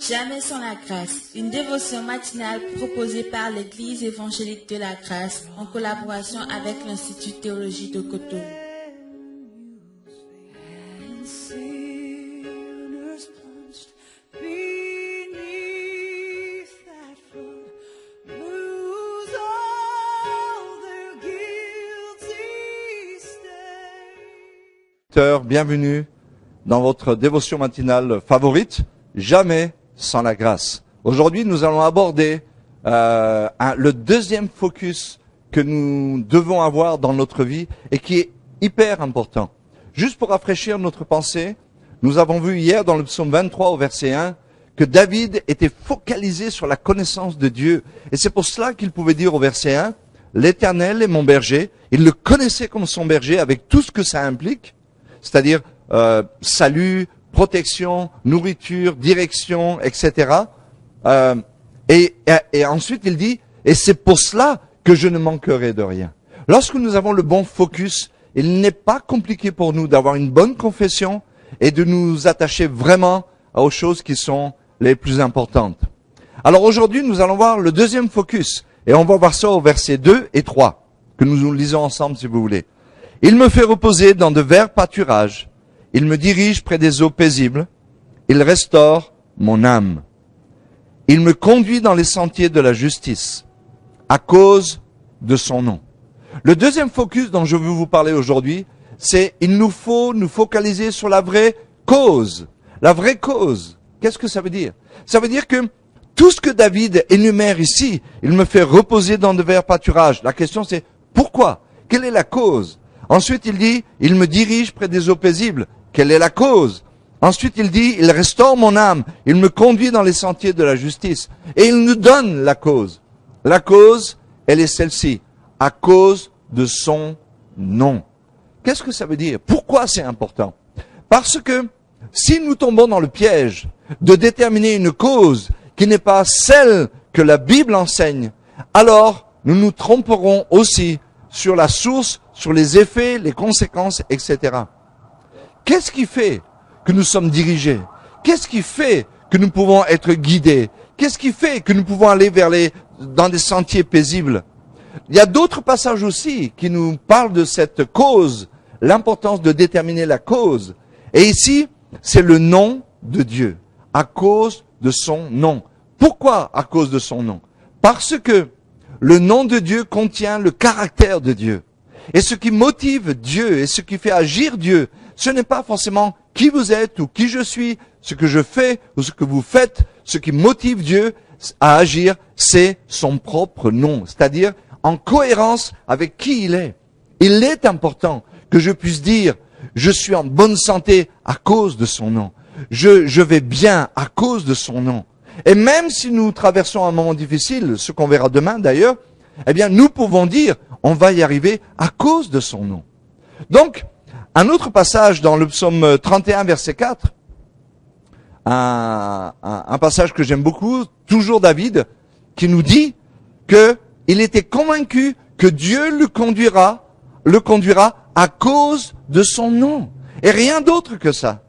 Jamais sans la grâce, une dévotion matinale proposée par l'Église évangélique de la grâce en collaboration avec l'Institut de théologie de Cotonou. Bienvenue dans votre dévotion matinale favorite, Jamais sans la grâce. Aujourd'hui, nous allons aborder le deuxième focus que nous devons avoir dans notre vie et qui est hyper important. Juste pour rafraîchir notre pensée, nous avons vu hier dans le psaume 23 au verset 1 que David était focalisé sur la connaissance de Dieu. Et c'est pour cela qu'il pouvait dire au verset 1, « L'Éternel est mon berger ». Il le connaissait comme son berger avec tout ce que ça implique, c'est-à-dire salut, protection, nourriture, direction, etc. Et ensuite, il dit, et c'est pour cela que je ne manquerai de rien. Lorsque nous avons le bon focus, il n'est pas compliqué pour nous d'avoir une bonne confession et de nous attacher vraiment aux choses qui sont les plus importantes. Alors aujourd'hui, nous allons voir le deuxième focus, et on va voir ça au versets 2 et 3, que nous lisons ensemble si vous voulez. Il me fait reposer dans de verts pâturages. Il me dirige près des eaux paisibles. Il restaure mon âme. Il me conduit dans les sentiers de la justice, à cause de son nom. Le deuxième focus dont je veux vous parler aujourd'hui, c'est il nous faut nous focaliser sur la vraie cause. La vraie cause. Qu'est-ce que ça veut dire? Ça veut dire que tout ce que David énumère ici, il me fait reposer dans de verts pâturages. La question c'est pourquoi? Quelle est la cause? Ensuite, il dit, il me dirige près des eaux paisibles. Quelle est la cause? Ensuite, il dit, il restaure mon âme. Il me conduit dans les sentiers de la justice. Et il nous donne la cause. La cause, elle est celle-ci. À cause de son nom. Qu'est-ce que ça veut dire? Pourquoi c'est important? Parce que si nous tombons dans le piège de déterminer une cause qui n'est pas celle que la Bible enseigne, alors nous nous tromperons aussi sur la source, sur les effets, les conséquences, etc. Qu'est-ce qui fait que nous sommes dirigés? Qu'est-ce qui fait que nous pouvons être guidés? Qu'est-ce qui fait que nous pouvons aller dans des sentiers paisibles? Il y a d'autres passages aussi qui nous parlent de cette cause, l'importance de déterminer la cause. Et ici, c'est le nom de Dieu, à cause de son nom. Pourquoi à cause de son nom? Parce que le nom de Dieu contient le caractère de Dieu. Et ce qui motive Dieu et ce qui fait agir Dieu, ce n'est pas forcément qui vous êtes ou qui je suis, ce que je fais ou ce que vous faites. Ce qui motive Dieu à agir, c'est son propre nom, c'est-à-dire en cohérence avec qui il est. Il est important que je puisse dire, je suis en bonne santé à cause de son nom. Je vais bien à cause de son nom. Et même si nous traversons un moment difficile, ce qu'on verra demain d'ailleurs, eh bien nous pouvons dire, on va y arriver à cause de son nom. Donc, un autre passage dans le psaume 31, verset 4, un passage que j'aime beaucoup, toujours David, qui nous dit qu'il était convaincu que Dieu le conduira à cause de son nom. Et rien d'autre que ça.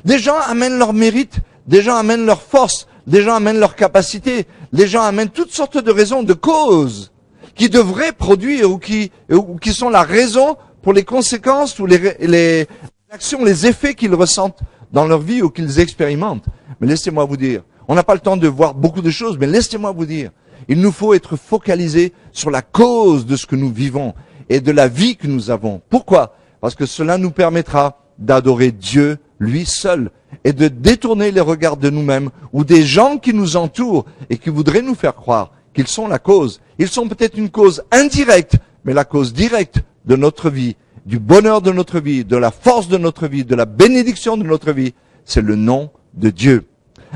Des gens amènent leur mérite, des gens amènent leur force, des gens amènent leur capacité, les gens amènent toutes sortes de raisons, de causes, qui devraient produire ou qui sont la raison pour les conséquences ou les actions, les effets qu'ils ressentent dans leur vie ou qu'ils expérimentent. Mais laissez-moi vous dire, on n'a pas le temps de voir beaucoup de choses, mais laissez-moi vous dire, il nous faut être focalisés sur la cause de ce que nous vivons et de la vie que nous avons. Pourquoi? Parce que cela nous permettra d'adorer Dieu, lui seul, et de détourner les regards de nous-mêmes ou des gens qui nous entourent et qui voudraient nous faire croire qu'ils sont la cause. Ils sont peut-être une cause indirecte, mais la cause directe de notre vie, du bonheur de notre vie, de la force de notre vie, de la bénédiction de notre vie, c'est le nom de Dieu.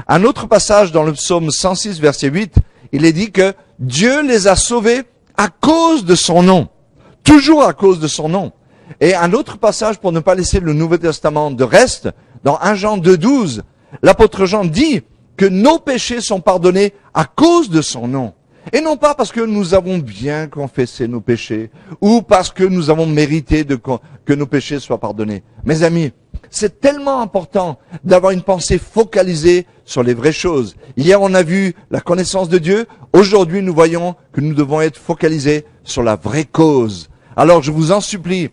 Un autre passage dans le psaume 106, verset 8, il est dit que Dieu les a sauvés à cause de son nom. Toujours à cause de son nom. Et un autre passage, pour ne pas laisser le Nouveau Testament de reste, dans 1 Jean 2,12, l'apôtre Jean dit que nos péchés sont pardonnés à cause de son nom. Et non pas parce que nous avons bien confessé nos péchés, ou parce que nous avons mérité que nos péchés soient pardonnés. Mes amis, c'est tellement important d'avoir une pensée focalisée sur les vraies choses. Hier, on a vu la connaissance de Dieu. Aujourd'hui, nous voyons que nous devons être focalisés sur la vraie cause. Alors, je vous en supplie,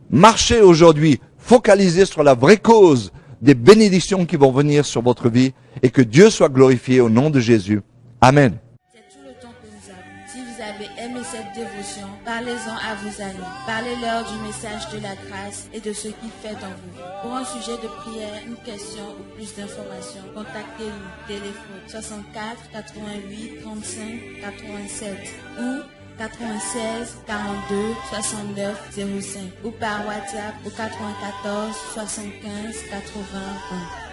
marchez aujourd'hui, focalisez sur la vraie cause des bénédictions qui vont venir sur votre vie et que Dieu soit glorifié au nom de Jésus. Amen. C'est tout le temps que nous avons. Si vous avez aimé cette dévotion, parlez-en à vos amis. Parlez-leur du message de la grâce et de ce qu'il fait en vous. Pour un sujet de prière, une question ou plus d'informations, contactez-nous. Téléphone 64 88 35 87 ou 96 42 69 05 ou par WhatsApp au 94 75 80 1.